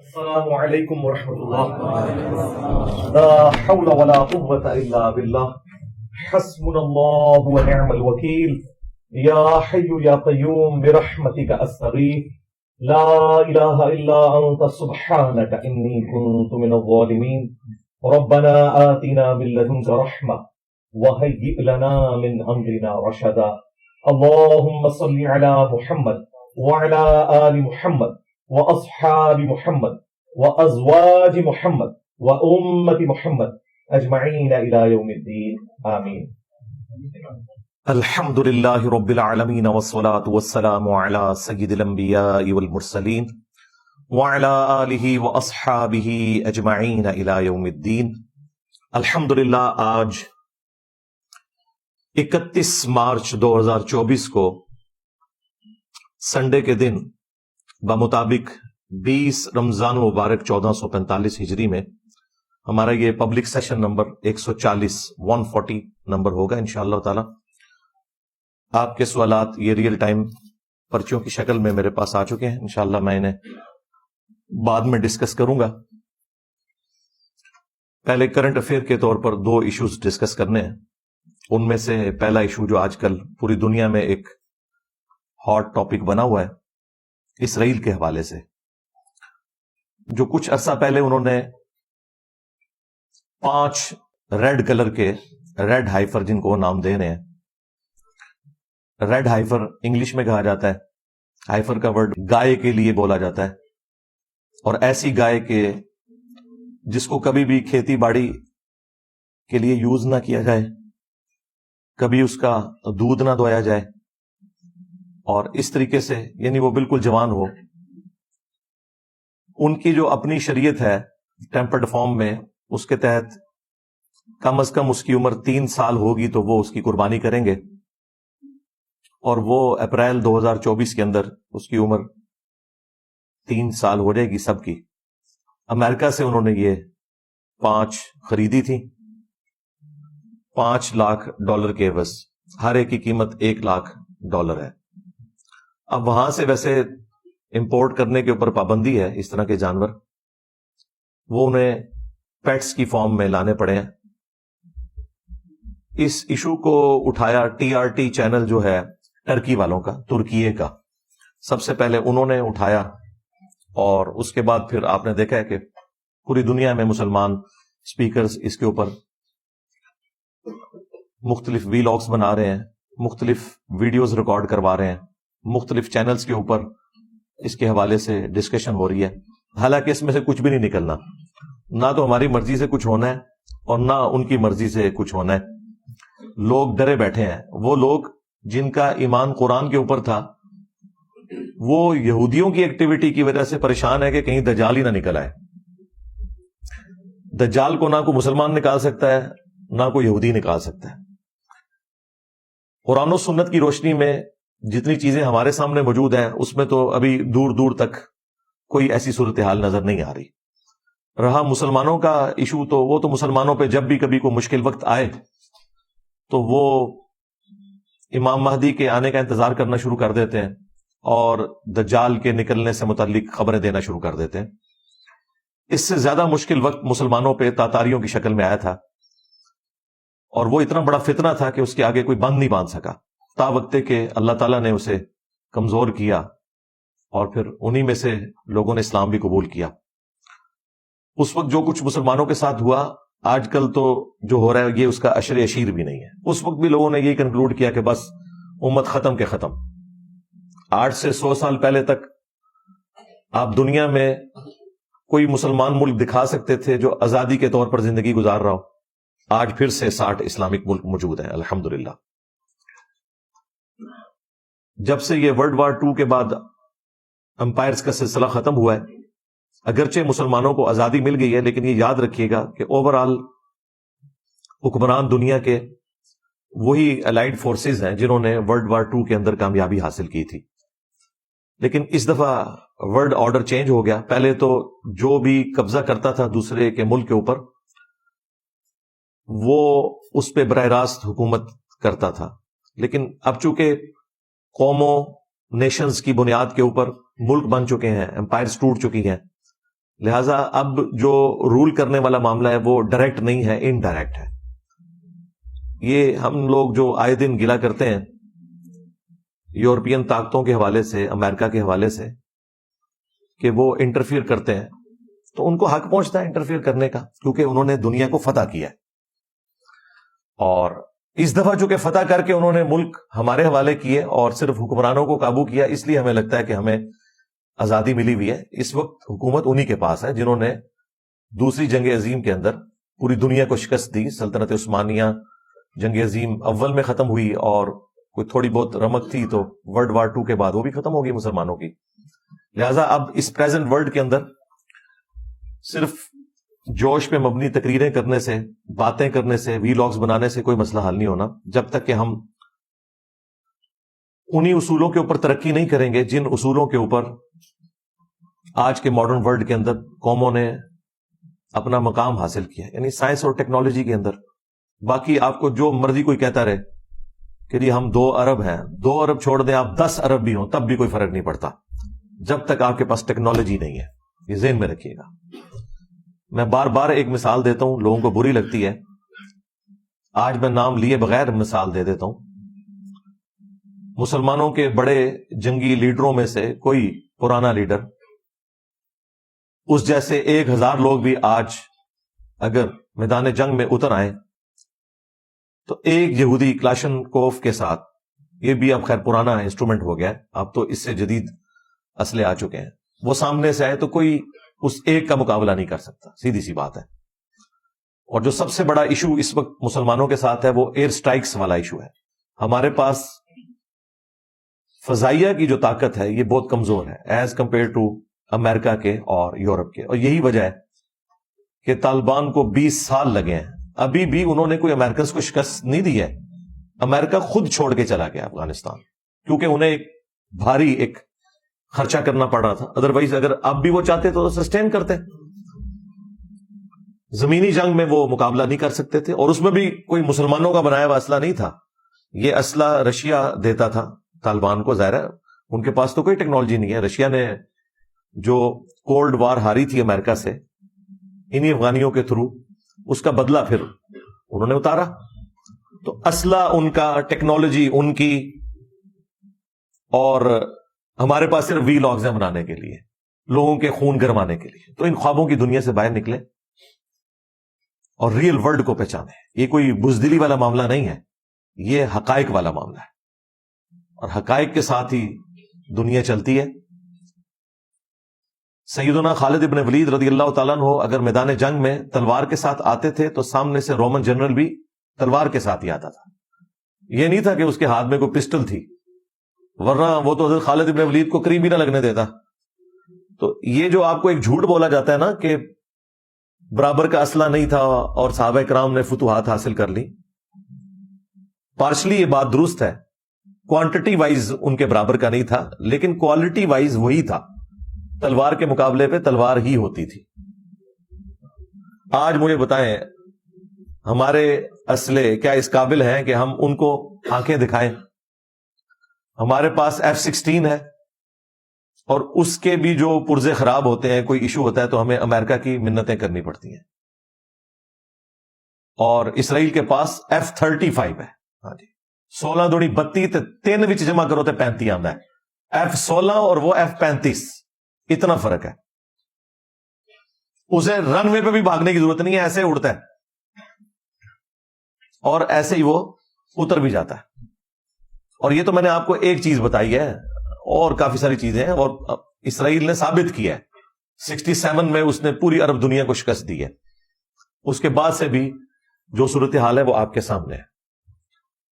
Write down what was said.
السلام علیکم ورحمۃ اللہ. لا حول ولا قوة الا باللہ. حسبنا اللہ ونعم الوکیل. یا حی یا قیوم برحمتک استغیث. لا الہ الا انت سبحانک انی کنت من الظالمین. ربنا آتنا من لدنک رحمة وهيئ لنا من امرنا رشدا. اللهم صل على محمد وعلى آل محمد وأصحاب محمد وأزواج محمد وأمة محمد أجمعين إلى يوم الدين آمين. الحمد لله رب العالمين والصلاة والسلام على سيد الأنبياء والمرسلين وعلى آله وأصحابه أجمعين إلى يوم الدين. الحمد للہ آج 31 مارچ 2024 کو سنڈے کے دن بمطابق 20 رمضان مبارک 1445 ہجری میں ہمارا یہ پبلک سیشن نمبر 140 نمبر ہوگا انشاءاللہ تعالی. آپ کے سوالات یہ ریئل ٹائم پرچیوں کی شکل میں میرے پاس آ چکے ہیں. انشاءاللہ میں انہیں بعد میں ڈسکس کروں گا. پہلے کرنٹ افیئر کے طور پر 2 ایشوز ڈسکس کرنے ہیں. ان میں سے پہلا ایشو جو آج کل پوری دنیا میں ایک ہاٹ ٹاپک بنا ہوا ہے اسرائیل کے حوالے سے. جو کچھ عرصہ پہلے انہوں نے 5 ریڈ کلر کے ریڈ ہائفر، جن کو وہ نام دے رہے ہیں، ریڈ ہائفر انگلش میں کہا جاتا ہے. ہائفر کا ورڈ گائے کے لیے بولا جاتا ہے، اور ایسی گائے کے جس کو کبھی بھی کھیتی باڑی کے لیے یوز نہ کیا جائے، کبھی اس کا دودھ نہ دھویا جائے، اور اس طریقے سے یعنی وہ بالکل جوان ہو. ان کی جو اپنی شریعت ہے ٹیمپرڈ فارم میں، اس کے تحت کم از کم اس کی عمر 3 سال ہوگی تو وہ اس کی قربانی کریں گے، اور وہ اپریل 2024 کے اندر اس کی عمر 3 سال ہو جائے گی سب کی. امریکہ سے انہوں نے یہ 5 خریدی تھی $5 لاکھ کے عوض. ہر ایک کی قیمت $1 لاکھ ہے. اب وہاں سے ویسے امپورٹ کرنے کے اوپر پابندی ہے اس طرح کے جانور، وہ انہیں پیٹس کی فارم میں لانے پڑے ہیں. اس ایشو کو اٹھایا TRT چینل جو ہے ٹرکی والوں کا، ترکیے کا، سب سے پہلے انہوں نے اٹھایا، اور اس کے بعد پھر آپ نے دیکھا ہے کہ پوری دنیا میں مسلمان سپیکرز اس کے اوپر مختلف ویلاگز بنا رہے ہیں، مختلف ویڈیوز ریکارڈ کروا رہے ہیں، مختلف چینلز کے اوپر اس کے حوالے سے ڈسکشن ہو رہی ہے. حالانکہ اس میں سے کچھ بھی نہیں نکلنا، نہ تو ہماری مرضی سے کچھ ہونا ہے اور نہ ان کی مرضی سے کچھ ہونا ہے. لوگ ڈرے بیٹھے ہیں. وہ لوگ جن کا ایمان قرآن کے اوپر تھا، وہ یہودیوں کی ایکٹیویٹی کی وجہ سے پریشان ہے کہ کہیں دجال ہی نہ نکل آئے. دجال کو نہ کوئی مسلمان نکال سکتا ہے، نہ کوئی یہودی نکال سکتا ہے. قرآن و سنت کی روشنی میں جتنی چیزیں ہمارے سامنے موجود ہیں، اس میں تو ابھی دور دور تک کوئی ایسی صورتحال نظر نہیں آ رہی. رہا مسلمانوں کا ایشو، تو وہ تو مسلمانوں پہ جب بھی کبھی کوئی مشکل وقت آئے تو وہ امام مہدی کے آنے کا انتظار کرنا شروع کر دیتے ہیں، اور دجال کے نکلنے سے متعلق خبریں دینا شروع کر دیتے ہیں. اس سے زیادہ مشکل وقت مسلمانوں پہ تاتاریوں کی شکل میں آیا تھا، اور وہ اتنا بڑا فتنہ تھا کہ اس کے آگے کوئی بند نہیں باندھ سکا، تا وقت کہ اللہ تعالیٰ نے اسے کمزور کیا، اور پھر انہی میں سے لوگوں نے اسلام بھی قبول کیا. اس وقت جو کچھ مسلمانوں کے ساتھ ہوا، آج کل تو جو ہو رہا ہے یہ اس کا عشر اشیر بھی نہیں ہے. اس وقت بھی لوگوں نے یہی کنکلوڈ کیا کہ بس امت ختم کے ختم. 8 سے 100 سال پہلے تک آپ دنیا میں کوئی مسلمان ملک دکھا سکتے تھے جو آزادی کے طور پر زندگی گزار رہا ہو. آج پھر سے 60 اسلامک ملک موجود ہیں الحمدللہ. جب سے یہ ورلڈ وار 2 کے بعد امپائرز کا سلسلہ ختم ہوا ہے، اگرچہ مسلمانوں کو آزادی مل گئی ہے، لیکن یہ یاد رکھیے گا کہ اوور آل حکمران دنیا کے وہی الائیڈ فورسز ہیں جنہوں نے ورلڈ وار 2 کے اندر کامیابی حاصل کی تھی. لیکن اس دفعہ ورلڈ آرڈر چینج ہو گیا. پہلے تو جو بھی قبضہ کرتا تھا دوسرے کے ملک کے اوپر، وہ اس پہ براہ راست حکومت کرتا تھا. لیکن اب چونکہ قوموں نیشنز کی بنیاد کے اوپر ملک بن چکے ہیں، امپائرز ٹوٹ چکی ہیں، لہذا اب جو رول کرنے والا معاملہ ہے وہ ڈائریکٹ نہیں ہے، انڈائریکٹ ہے. یہ ہم لوگ جو آئے دن گلا کرتے ہیں یورپین طاقتوں کے حوالے سے، امریکہ کے حوالے سے، کہ وہ انٹرفیئر کرتے ہیں، تو ان کو حق پہنچتا ہے انٹرفیئر کرنے کا، کیونکہ انہوں نے دنیا کو فتح کیا ہے. اور اس دفعہ چونکہ فتح کر کے انہوں نے ملک ہمارے حوالے کیے اور صرف حکمرانوں کو قابو کیا، اس لیے ہمیں لگتا ہے کہ ہمیں آزادی ملی ہوئی ہے. اس وقت حکومت انہی کے پاس ہے جنہوں نے دوسری جنگ عظیم کے اندر پوری دنیا کو شکست دی. سلطنت عثمانیہ جنگ عظیم اول میں ختم ہوئی، اور کوئی تھوڑی بہت رمق تھی تو ورلڈ وار 2 کے بعد وہ بھی ختم ہوگی مسلمانوں کی. لہذا اب اس پریزنٹ ورلڈ کے اندر صرف جوش پہ مبنی تقریریں کرنے سے، باتیں کرنے سے، وی لاگز بنانے سے کوئی مسئلہ حل نہیں ہونا، جب تک کہ ہم انہی اصولوں کے اوپر ترقی نہیں کریں گے جن اصولوں کے اوپر آج کے ماڈرن ورلڈ کے اندر قوموں نے اپنا مقام حاصل کیا، یعنی سائنس اور ٹیکنالوجی کے اندر. باقی آپ کو جو مرضی کوئی کہتا رہے کہ جی ہم 2 ارب ہیں، 2 ارب چھوڑ دیں، آپ 10 ارب بھی ہوں تب بھی کوئی فرق نہیں پڑتا جب تک آپ کے پاس ٹیکنالوجی نہیں ہے. یہ ذہن میں رکھیے گا. میں بار بار ایک مثال دیتا ہوں، لوگوں کو بری لگتی ہے، آج میں نام لیے بغیر مثال دے دیتا ہوں. مسلمانوں کے بڑے جنگی لیڈروں میں سے کوئی پرانا لیڈر، اس جیسے 1000 لوگ بھی آج اگر میدان جنگ میں اتر آئیں تو ایک یہودی کلاشن کوف کے ساتھ، یہ بھی اب خیر پرانا انسٹرومنٹ ہو گیا ہے، اب تو اس سے جدید اسلحے آ چکے ہیں، وہ سامنے سے آئے تو کوئی اس ایک کا مقابلہ نہیں کر سکتا، سیدھی سی بات ہے. اور جو سب سے بڑا ایشو اس وقت مسلمانوں کے ساتھ ہے وہ ایئر سٹرائکس والا ایشو ہے. ہمارے پاس فضائیہ کی جو طاقت ہے یہ بہت کمزور ہے ایز کمپیئر ٹو امریکہ کے اور یورپ کے. اور یہی وجہ ہے کہ طالبان کو 20 سال لگے ہیں، ابھی بھی انہوں نے کوئی امریکنز کو شکست نہیں دی ہے. امریکہ خود چھوڑ کے چلا گیا افغانستان، کیونکہ انہیں ایک بھاری ایک خرچہ کرنا پڑ رہا تھا. ادروائز اگر اب بھی وہ چاہتے تو سسٹین کرتے. زمینی جنگ میں وہ مقابلہ نہیں کر سکتے تھے، اور اس میں بھی کوئی مسلمانوں کا بنایا ہوا اسلحہ نہیں تھا، یہ اسلحہ رشیا دیتا تھا طالبان کو. ظاہر ہے ان کے پاس تو کوئی ٹیکنالوجی نہیں ہے. رشیا نے جو کولڈ وار ہاری تھی امریکہ سے انہی افغانیوں کے تھرو، اس کا بدلہ پھر انہوں نے اتارا. تو اسلحہ ان کا، ٹیکنالوجی ان کی، اور ہمارے پاس صرف وی لاگز ہیں بنانے کے لیے، لوگوں کے خون گرمانے کے لیے. تو ان خوابوں کی دنیا سے باہر نکلے اور ریئل ورلڈ کو پہچانے. یہ کوئی بزدلی والا معاملہ نہیں ہے، یہ حقائق والا معاملہ ہے، اور حقائق کے ساتھ ہی دنیا چلتی ہے. سیدنا خالد ابن ولید رضی اللہ تعالیٰ عنہ اگر میدان جنگ میں تلوار کے ساتھ آتے تھے تو سامنے سے رومن جنرل بھی تلوار کے ساتھ ہی آتا تھا. یہ نہیں تھا کہ اس کے ہاتھ میں کوئی پسٹل تھی، ورنہ وہ تو حضرت خالد ابن ولید کو قریب بھی نہ لگنے دیتا. تو یہ جو آپ کو ایک جھوٹ بولا جاتا ہے نا کہ برابر کا اسلحہ نہیں تھا اور صحابہ کرام نے فتوحات حاصل کر لی، پارشلی یہ بات درست ہے. کوانٹٹی وائز ان کے برابر کا نہیں تھا، لیکن کوالٹی وائز وہی تھا. تلوار کے مقابلے پہ تلوار ہی ہوتی تھی. آج مجھے بتائیں ہمارے اسلحے کیا اس قابل ہیں کہ ہم ان کو آنکھیں دکھائیں؟ ہمارے پاس F-16 ہے، اور اس کے بھی جو پرزے خراب ہوتے ہیں، کوئی ایشو ہوتا ہے تو ہمیں امریکہ کی منتیں کرنی پڑتی ہیں. اور اسرائیل کے پاس F-35 ہے. ہاں جی، 16 دوڑی 32 3 وچ جمع کرو تے 35 آندا ہے. F-16 اور وہ F-35، اتنا فرق ہے. اسے رن وے پہ بھی بھاگنے کی ضرورت نہیں ہے، ایسے اڑتا ہے اور ایسے ہی وہ اتر بھی جاتا ہے. اور یہ تو میں نے آپ کو ایک چیز بتائی ہے، اور کافی ساری چیزیں ہیں. اور اسرائیل نے ثابت کیا ہے 67 میں اس نے پوری عرب دنیا کو شکست دی ہے. اس کے بعد سے بھی جو صورتحال ہے وہ آپ کے سامنے ہے.